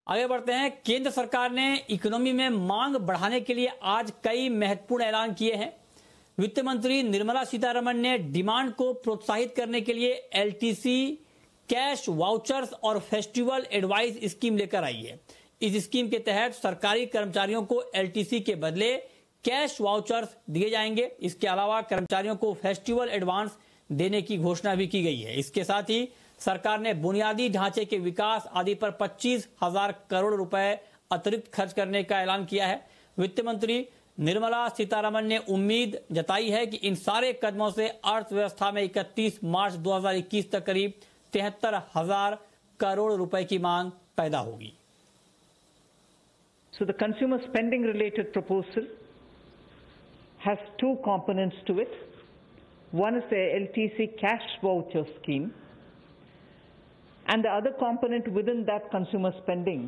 आगे बढ़ते हैं। केंद्र सरकार ने इकोनॉमी में मांग बढ़ाने के लिए आज कई महत्वपूर्ण ऐलान किए हैं। वित्त मंत्री निर्मला सीतारमण ने डिमांड को प्रोत्साहित करने के लिए एलटीसी, कैश वाउचर्स और फेस्टिवल एडवाइस स्कीम लेकर आई है। इस स्कीम के तहत सरकारी कर्मचारियों को एलटीसी के बदले कैश वाउचर्स दिए जाएंगे। इसके अलावा कर्मचारियों को फेस्टिवल एडवांस देने की घोषणा भी की गई है। इसके साथ ही सरकार ने बुनियादी ढांचे के विकास आदि पर 25,000 करोड़ रुपए अतिरिक्त खर्च करने का ऐलान किया है। वित्त मंत्री निर्मला सीतारमण ने उम्मीद जताई है कि इन सारे कदमों से अर्थव्यवस्था में 31 मार्च 2021 तक करीब 73,000 करोड़ रुपए की मांग पैदा होगी। So the consumer spending related proposal has two components to it. One is the LTC cash voucher scheme, and the other component within that consumer spending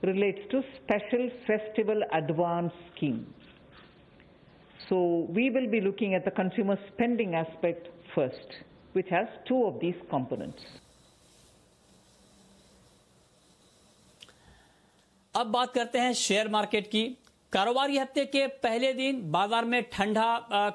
relates to special festival advance scheme. So we will be looking at the consumer spending aspect first, which has two of these components. अब बात करते हैं share market की। कारोबारी हफ्ते के पहले दिन बाजार में ठंडा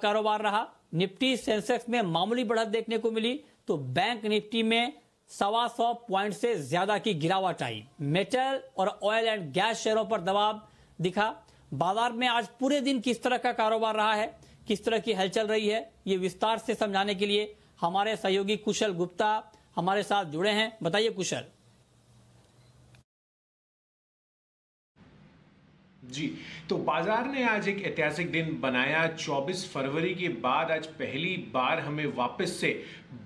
कारोबार रहा। निफ्टी सेंसेक्स में मामूली बढ़त देखने को मिली तो बैंक निफ्टी में 125 पॉइंट से ज्यादा की गिरावट आई। मेटल और ऑयल एंड गैस शेयरों पर दबाव दिखा। बाजार में आज पूरे दिन किस तरह का कारोबार रहा है, किस तरह की हलचल रही है, ये विस्तार से समझाने के लिए हमारे सहयोगी कुशल गुप्ता हमारे साथ जुड़े हैं। बताइए कुशल। जी, तो बाजार ने आज एक ऐतिहासिक दिन बनाया। 24 फरवरी के बाद आज पहली बार हमें वापस से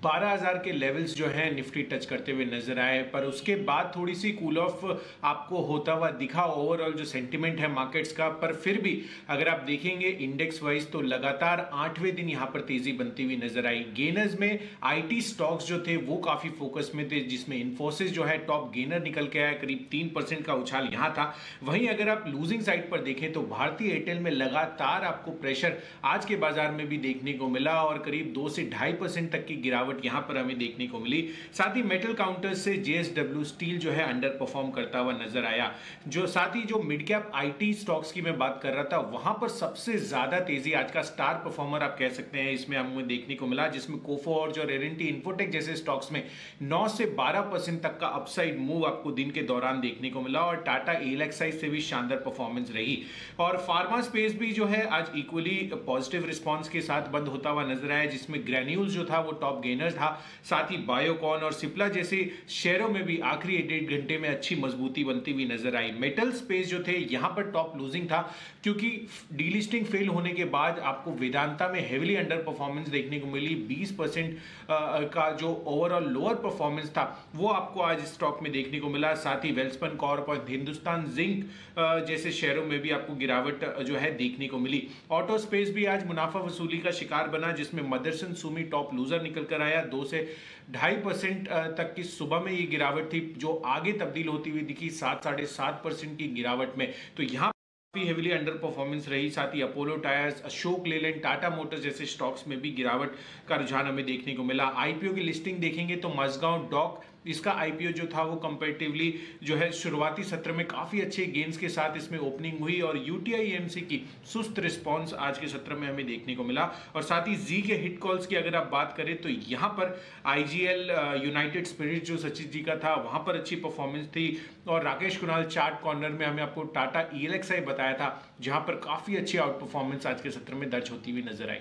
12,000 के लेवल्स जो हैं निफ्टी टच करते हुए नजर आए, पर उसके बाद थोड़ी सी कूल ऑफ आपको होता हुआ दिखा ओवरऑल जो सेंटिमेंट है मार्केट्स का। पर फिर भी अगर आप देखेंगे इंडेक्स वाइज तो लगातार 8वें दिन यहां पर तेजी बनती हुई नजर आई। गेनर्स में आईटी स्टॉक्स जो थे वो काफी फोकस में थे, जिसमें इन्फोसिस जो है टॉप गेनर निकल के आया, करीब 3% का उछाल यहां था। वहीं अगर आप लूजिंग साइड पर देखें तो भारतीय एयरटेल में लगातार आपको प्रेशर आज के बाजार में भी देखने को मिला और करीब 2 से 2.5% तक की गिरावट यहां पर हमें देखने को मिली। साथ ही मेटल काउंटर्स से जेएसडब्ल्यू स्टील जो है अंडर परफॉर्म करता हुआ नजर आया। जो साथ ही जो मिड कैप आईटी स्टॉक्स की मैं बात कर रहा था वहां पर सबसे ज्यादा तेजी आज का स्टार परफॉर्मर आप कह सकते हैं इसमें हमें देखने को मिला, जिसमें कोफोर्ज और एल&टी इन्फोटेक जैसे स्टॉक्स में 9 से 12% तक का अपसाइड मूव आपको दिन के दौरान देखने को मिला और टाटा एएलएक्सआई से भी शानदार परफॉर्मेंस रही। और फार्मा स्पेस भी जो है आज इक्वली पॉजिटिव रिस्पांस के साथ बंद होता हुआ नजर आया, जिसमें ग्रैन्यूल्स जो था वो टॉप गेनर था। साथ ही बायोकॉन और सिप्ला जैसे शेयरों में भी आखिरी 1.5 घंटे में अच्छी मजबूती बनती हुई नजर आई। मेटल स्पेस जो थे यहां पर टॉप लूजिंग था, क्योंकि डीलिस्टिंग फेल होने के बाद आपको वेदांता में हेविली अंडर परफॉर्मेंस देखने को मिली। 20% का जो ओवरऑल लोअर परफॉर्मेंस था वो आपको आज स्टॉक में देखने को मिला। साथ ही वेल्सपन कॉर्प और हिंदुस्तान जिंक जैसे शेयरों में भी आपको गिरावट जो है देखने को मिली। ऑटो स्पेस भी आज मुनाफा वसूली का शिकार बना, जिसमें मदरसन सुमी टॉप लूजर निकल कर आया। 2 से 2.5% तक की सुबह में ये गिरावट थी, जो आगे तब्दील होती हुई दिखी 7-7.5% की गिरावट में। तो यहाँ हेविली अंडर परफॉर्मेंस रही। साथ ही Apollo tyres, Ashok Leyland, Tata motors जैसे स्टॉक्स में भी गिरावट का रुझान हमें देखने को मिला। आईपीओ की लिस्टिंग देखेंगे तो मजगांव डॉक इसका आईपीओ जो था वो कंपैरेटिवली जो है शुरुआती सत्र में काफी अच्छे गेन्स के साथ इसमें ओपनिंग हुई और यूटीआई एएमसी की सुस्त रिस्पांस आज के सत्र में हमें देखने को मिला। और साथ ही जी के हिट कॉल्स की अगर आप बात करें तो यहां पर आईजीएल यूनाइटेड स्पिरिट जो सचिन जी का था वहां पर अच्छी परफॉर्मेंस थी। और राकेश कुणाल चार्ट कॉर्नर में हमें आपको टाटा ईएलएक्सआई बताया था, जहां पर काफी अच्छी आउट परफॉर्मेंस आज के सत्र में दर्ज होती हुई नजर आई।